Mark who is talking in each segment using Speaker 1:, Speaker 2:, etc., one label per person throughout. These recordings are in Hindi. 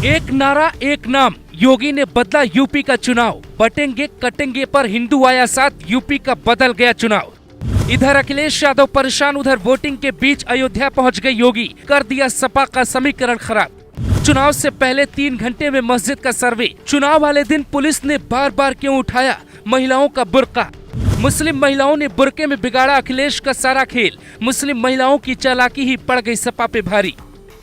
Speaker 1: एक नारा एक नाम, योगी ने बदला यूपी का चुनाव। बटेंगे कटेंगे पर हिंदू आया साथ, यूपी का बदल गया चुनाव। इधर अखिलेश यादव परेशान, उधर वोटिंग के बीच अयोध्या पहुंच गए योगी, कर दिया सपा का समीकरण खराब। चुनाव से पहले 3 घंटे में मस्जिद का सर्वे। चुनाव वाले दिन पुलिस ने बार बार क्यों उठाया महिलाओं का बुर्का। मुस्लिम महिलाओं ने बुर्के में बिगाड़ा अखिलेश का सारा खेल। मुस्लिम महिलाओं की चालाकी ही पड़ गई सपा पे भारी।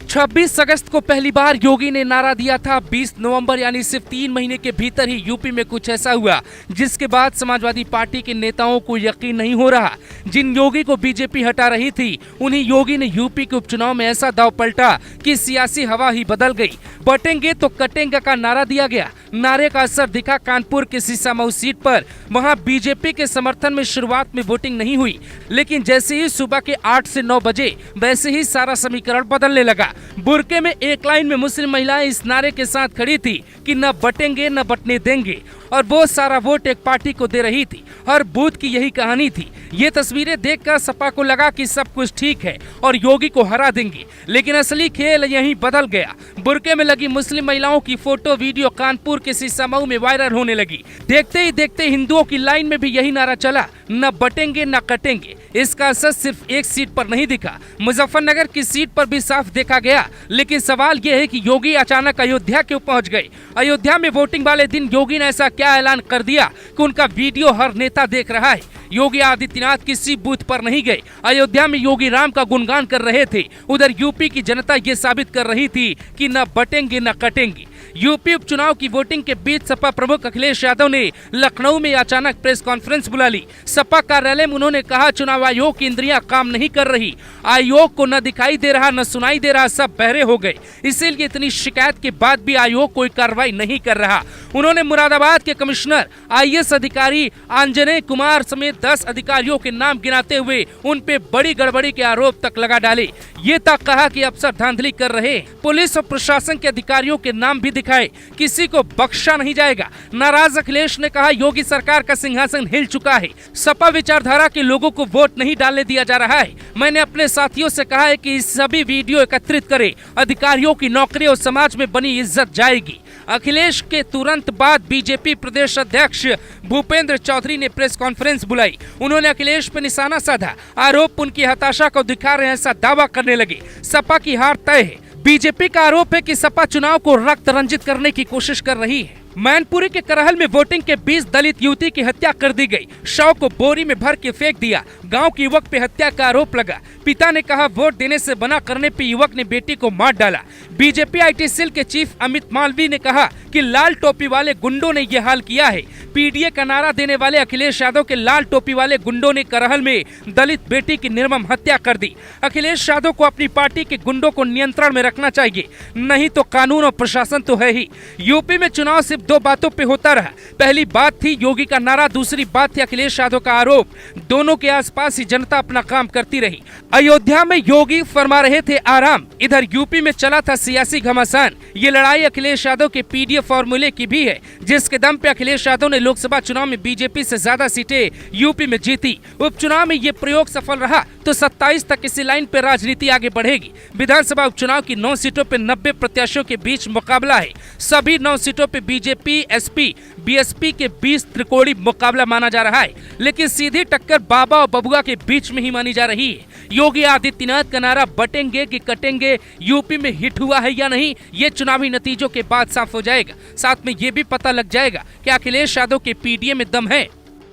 Speaker 1: 26 अगस्त को पहली बार योगी ने नारा दिया था। 20 नवंबर यानी सिर्फ 3 महीने के भीतर ही यूपी में कुछ ऐसा हुआ जिसके बाद समाजवादी पार्टी के नेताओं को यकीन नहीं हो रहा। जिन योगी को बीजेपी हटा रही थी, उन्हीं योगी ने यूपी के उपचुनाव में ऐसा दांव पलटा कि सियासी हवा ही बदल गई। बटेंगे तो कटेंगे का नारा दिया गया। नारे का असर दिखा कानपुर के सीसामऊ सीट पर। वहां बीजेपी के समर्थन में शुरुआत में वोटिंग नहीं हुई, लेकिन जैसे ही सुबह के 8 से 9 बजे वैसे ही सारा समीकरण बदलने लगा। बुरके में एक लाइन में मुस्लिम महिलाएं इस नारे के साथ खड़ी थी कि न बटेंगे न बटने देंगे, और वो सारा वोट एक पार्टी को दे रही थी। हर बूथ की यही कहानी थी। ये तस्वीरें देखकर सपा को लगा कि सब कुछ ठीक है और योगी को हरा देंगे, लेकिन असली खेल यहीं बदल गया। बुरके में लगी मुस्लिम महिलाओं की फोटो वीडियो कानपुर के सीसामऊ में वायरल होने लगी। देखते ही देखते हिंदुओं की लाइन में भी यही नारा चला, न बटेंगे न कटेंगे। इसका असर सिर्फ एक सीट पर नहीं दिखा, मुजफ्फरनगर की सीट पर भी साफ देखा गया। लेकिन सवाल यह है कि योगी अचानक अयोध्या क्यों पहुंच गए। अयोध्या में वोटिंग वाले दिन योगी ने ऐसा क्या ऐलान कर दिया कि उनका वीडियो हर नेता देख रहा है। योगी आदित्यनाथ किसी बूथ पर नहीं गए। अयोध्या में योगी राम का गुणगान कर रहे थे। उधर यूपी की जनता ये साबित कर रही थी कि न बटेंगे न कटेंगे। यूपी उपचुनाव की वोटिंग के बीच सपा प्रमुख अखिलेश यादव ने लखनऊ में अचानक प्रेस कॉन्फ्रेंस बुला ली। सपा कार्यालय में उन्होंने कहा, चुनाव आयोग की इंद्रियां काम नहीं कर रही। आयोग को न दिखाई दे रहा न सुनाई दे रहा, सब बहरे हो गए। इसीलिए इतनी शिकायत के बाद भी आयोग कोई कार्रवाई नहीं कर रहा। उन्होंने मुरादाबाद के कमिश्नर IAS अधिकारी आंजनेय कुमार समेत 10 अधिकारियों के नाम गिनाते हुए उन पे बड़ी गड़बड़ी के आरोप तक लगा डाले। ये तक कहा कि अफसर धांधली कर रहे। पुलिस और प्रशासन के अधिकारियों के नाम भी दिखाए। किसी को बख्शा नहीं जाएगा। नाराज अखिलेश ने कहा, योगी सरकार का सिंहासन हिल चुका है। सपा विचारधारा के लोगों को वोट नहीं डालने दिया जा रहा है। मैंने अपने साथियों से कहा है कि सभी वीडियो एकत्रित करें। अधिकारियों की नौकरी और समाज में बनी इज्जत जाएगी। अखिलेश के तुरंत बाद बीजेपी प्रदेश अध्यक्ष भूपेंद्र चौधरी ने प्रेस कॉन्फ्रेंस बुलाई। उन्होंने अखिलेश पर निशाना साधा। आरोप उनकी हताशा को दिखा रहे हैं, ऐसा दावा करने लगे। सपा की हार तय है। बीजेपी का आरोप है कि सपा चुनाव को रक्त रंजित करने की कोशिश कर रही है। मैनपुरी के करहल में वोटिंग के 20 दलित युवती की हत्या कर दी गई। शव को बोरी में भर के फेंक दिया। गांव के युवक पे हत्या का आरोप लगा। पिता ने कहा, वोट देने से मना करने पे युवक ने बेटी को मार डाला। बीजेपी IT सेल के चीफ अमित मालवीय ने कहा कि लाल टोपी वाले गुंडों ने यह हाल किया है। PDA का नारा देने वाले अखिलेश यादव के लाल टोपी वाले गुंडों ने करहल में दलित बेटी की निर्मम हत्या कर दी। अखिलेश यादव को अपनी पार्टी के गुंडों को नियंत्रण में रखना चाहिए, नहीं तो कानून और प्रशासन तो है ही। यूपी में चुनाव सिर्फ 2 बातों पे होता रहा। पहली बात थी योगी का नारा, दूसरी बात थी अखिलेश यादव का आरोप। दोनों के आसपास ही जनता अपना काम करती रही। अयोध्या में योगी फरमा रहे थे आराम, इधर यूपी में चला था सियासी घमासान। ये लड़ाई अखिलेश यादव के PDA फॉर्मूले की भी है, जिसके दम पे अखिलेश यादव ने लोकसभा चुनाव में बीजेपी से ज्यादा सीटें यूपी में जीती। उपचुनाव में ये प्रयोग सफल रहा तो 27 तक इसी लाइन पे राजनीति आगे बढ़ेगी। विधानसभा उपचुनाव की 9 सीटों पे 90 प्रत्याशियों के बीच मुकाबला है। सभी 9 सीटों पे बीजेपी SP BSP के 20 त्रिकोणीय मुकाबला माना जा रहा है, लेकिन सीधी टक्कर बाबा और बबुआ के बीच में ही मानी जा रही है। योगी आदित्यनाथ का नारा बटेंगे कि कटेंगे यूपी में हिट हुआ है या नहीं, ये चुनावी नतीजों के बाद साफ हो जाएगा। साथ में ये भी पता लग जाएगा कि अखिलेश यादव के PDA में दम है